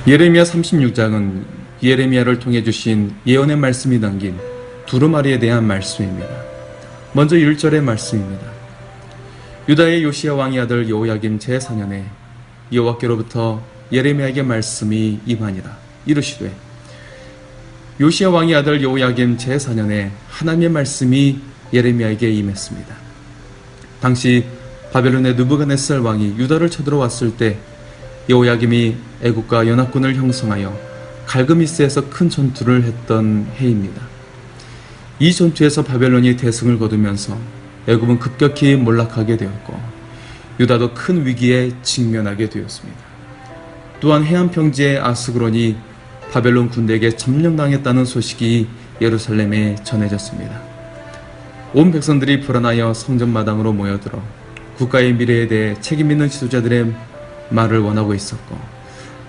예레미야 36장은 예레미야를 통해 주신 예언의 말씀이 담긴 두루마리에 대한 말씀입니다. 먼저 1절의 말씀입니다. 유다의 요시야 왕의 아들 여호야김 제4년에 여호와께로부터 예레미야에게 말씀이 임하니라. 이르시되 요시야 왕의 아들 여호야김 제4년에 하나님의 말씀이 예레미야에게 임했습니다. 당시 바벨론의 느부갓네살 왕이 유다를 쳐들어왔을 때 여호야김이 애국과 연합군을 형성하여 갈그미스에서 큰 전투를 했던 해입니다. 이 전투에서 바벨론이 대승을 거두면서 애굽은 급격히 몰락하게 되었고 유다도 큰 위기에 직면하게 되었습니다. 또한 해안 평지의 아스그론이 바벨론 군대에게 점령당했다는 소식이 예루살렘에 전해졌습니다. 온 백성들이 불안하여 성전 마당으로 모여들어 국가의 미래에 대해 책임 있는 지도자들의 말을 원하고 있었고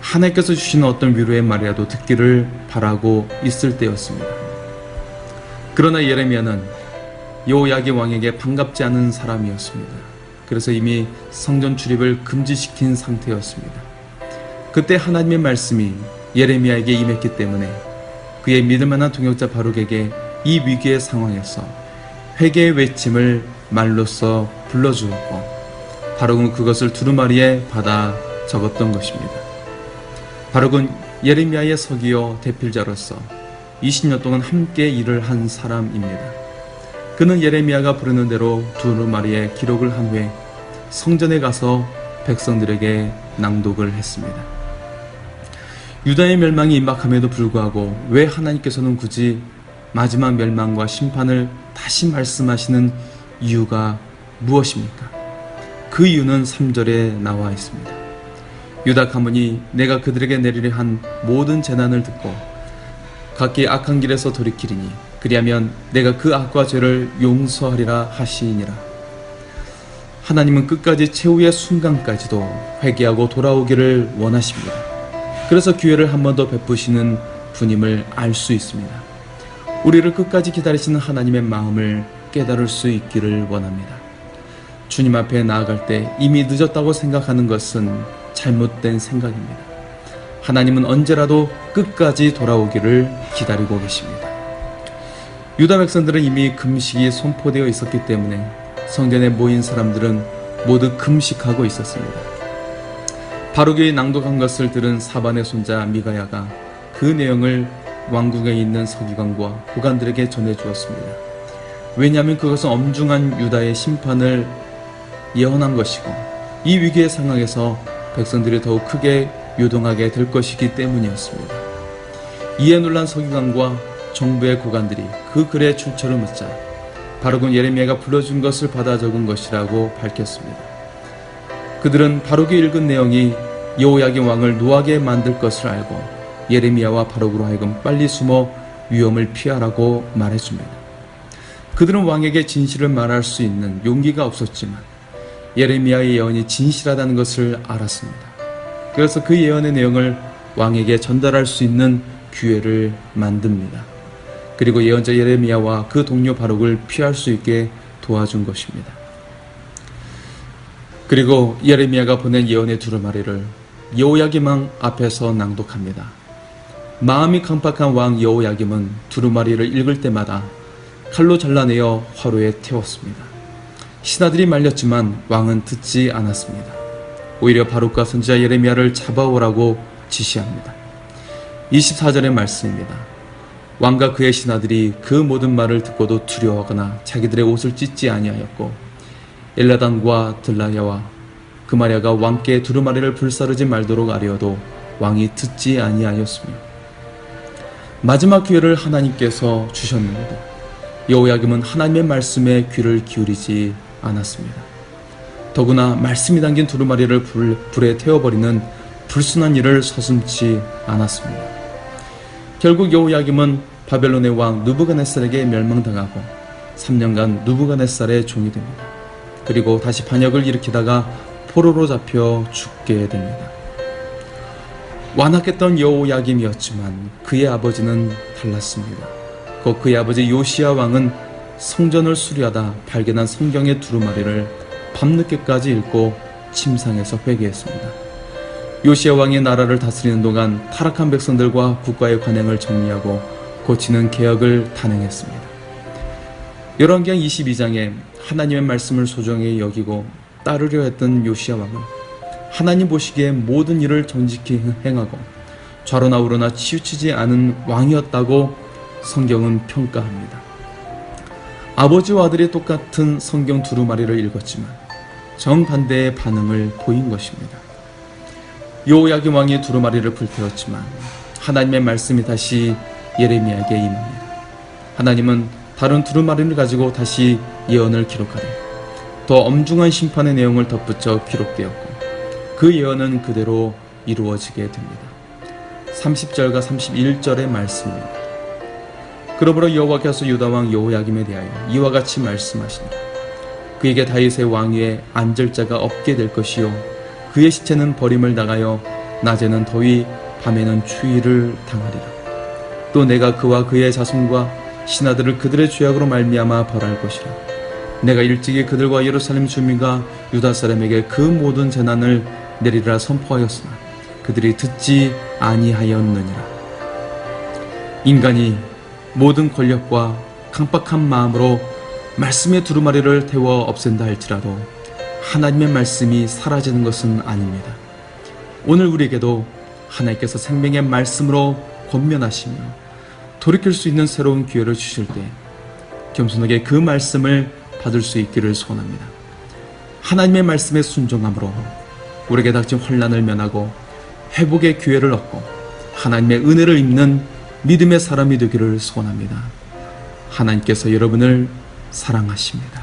하나님께서 주시는 어떤 위로의 말이라도 듣기를 바라고 있을 때였습니다. 그러나 예레미야는 여호야김 왕에게 반갑지 않은 사람이었습니다. 그래서 이미 성전 출입을 금지시킨 상태였습니다. 그때 하나님의 말씀이 예레미야에게 임했기 때문에 그의 믿을만한 동역자 바룩에게 이 위기의 상황에서 회개의 외침을 말로써 불러주었고 바룩은 그것을 두루마리에 받아 적었던 것입니다. 바룩은 예레미야의 서기요 대필자로서 20년 동안 함께 일을 한 사람입니다. 그는 예레미야가 부르는 대로 두루마리에 기록을 한 후에 성전에 가서 백성들에게 낭독을 했습니다. 유다의 멸망이 임박함에도 불구하고 왜 하나님께서는 굳이 마지막 멸망과 심판을 다시 말씀하시는 이유가 무엇입니까? 그 이유는 3절에 나와 있습니다. 유다 가문이 내가 그들에게 내리려 한 모든 재난을 듣고 각기 악한 길에서 돌이키리니 그리하면 내가 그 악과 죄를 용서하리라 하시니라. 하나님은 끝까지 최후의 순간까지도 회개하고 돌아오기를 원하십니다. 그래서 기회를 한 번 더 베푸시는 분임을 알 수 있습니다. 우리를 끝까지 기다리시는 하나님의 마음을 깨달을 수 있기를 원합니다. 주님 앞에 나아갈 때 이미 늦었다고 생각하는 것은 잘못된 생각입니다. 하나님은 언제라도 끝까지 돌아오기를 기다리고 계십니다. 유다 백성들은 이미 금식이 선포되어 있었기 때문에 성전에 모인 사람들은 모두 금식하고 있었습니다. 바룩이 낭독한 것을 들은 사반의 손자 미가야가 그 내용을 왕궁에 있는 서기관과 고관들에게 전해주었습니다. 왜냐하면 그것은 엄중한 유다의 심판을 예언한 것이고 이 위기의 상황에서 백성들이 더욱 크게 요동하게 될 것이기 때문이었습니다. 이에 놀란 서기관과 정부의 고관들이 그 글의 출처를 묻자 바룩은 예레미야가 불러준 것을 받아 적은 것이라고 밝혔습니다. 그들은 바룩이 읽은 내용이 여호야김 왕을 노하게 만들 것을 알고 예레미야와 바룩으로 하여금 빨리 숨어 위험을 피하라고 말해줍니다. 그들은 왕에게 진실을 말할 수 있는 용기가 없었지만 예레미야의 예언이 진실하다는 것을 알았습니다. 그래서 그 예언의 내용을 왕에게 전달할 수 있는 기회를 만듭니다. 그리고 예언자 예레미야와 그 동료 바룩을 피할 수 있게 도와준 것입니다. 그리고 예레미야가 보낸 예언의 두루마리를 여호야김 왕 앞에서 낭독합니다. 마음이 강팍한 왕 여호야김은 두루마리를 읽을 때마다 칼로 잘라내어 화로에 태웠습니다. 신하들이 말렸지만 왕은 듣지 않았습니다. 오히려 바룩과 선지자 예레미야를 잡아오라고 지시합니다. 24절의 말씀입니다. 왕과 그의 신하들이 그 모든 말을 듣고도 두려워하거나 자기들의 옷을 찢지 아니하였고 엘라단과 들라야와 그마랴가 왕께 두루마리를 불사르지 말도록 아뢰어도 왕이 듣지 아니하였으며 마지막 기회를 하나님께서 주셨는데도 여호야김은 하나님의 말씀에 귀를 기울이지 않았습니다. 더구나 말씀이 담긴 두루마리를 불에 태워버리는 불순한 일을 서슴지 않았습니다. 결국 여호야김은 바벨론의 왕 느부갓네살에게 멸망당하고 3년간 느부갓네살의 종이 됩니다. 그리고 다시 반역을 일으키다가 포로로 잡혀 죽게 됩니다. 완악했던 여호야김이었지만 그의 아버지는 달랐습니다. 곧 그의 아버지 요시야 왕은 성전을 수리하다 발견한 성경의 두루마리를 밤늦게까지 읽고 침상에서 회개했습니다. 요시야 왕이 나라를 다스리는 동안 타락한 백성들과 국가의 관행을 정리하고 고치는 개혁을 단행했습니다. 열왕기상 22장에 하나님의 말씀을 소중히 여기고 따르려 했던 요시야 왕은 하나님 보시기에 모든 일을 정직히 행하고 좌로나 우로나 치우치지 않은 왕이었다고 성경은 평가합니다. 아버지와 아들이 똑같은 성경 두루마리를 읽었지만 정반대의 반응을 보인 것입니다. 요야김 왕이 두루마리를 불태웠지만 하나님의 말씀이 다시 예레미야에게 임합니다. 하나님은 다른 두루마리를 가지고 다시 예언을 기록하되 더 엄중한 심판의 내용을 덧붙여 기록되었고 그 예언은 그대로 이루어지게 됩니다. 30절과 31절의 말씀입니다. 그러므로 여호와께서 유다왕 여호야김에 대하여 이와 같이 말씀하시니라. 그에게 다윗의 왕위에 앉을 자가 없게 될 것이요 그의 시체는 버림을 당하여 낮에는 더위 밤에는 추위를 당하리라. 또 내가 그와 그의 자손과 신하들을 그들의 죄악으로 말미암아 벌할 것이라. 내가 일찍이 그들과 예루살렘 주민과 유다 사람에게 그 모든 재난을 내리라 선포하였으나 그들이 듣지 아니하였느니라. 인간이 모든 권력과 강박한 마음으로 말씀의 두루마리를 태워 없앤다 할지라도 하나님의 말씀이 사라지는 것은 아닙니다. 오늘 우리에게도 하나님께서 생명의 말씀으로 권면하시며 돌이킬 수 있는 새로운 기회를 주실 때 겸손하게 그 말씀을 받을 수 있기를 소원합니다. 하나님의 말씀에 순종함으로 우리에게 닥친 환난을 면하고 회복의 기회를 얻고 하나님의 은혜를 입는 믿음의 사람이 되기를 소원합니다. 하나님께서 여러분을 사랑하십니다.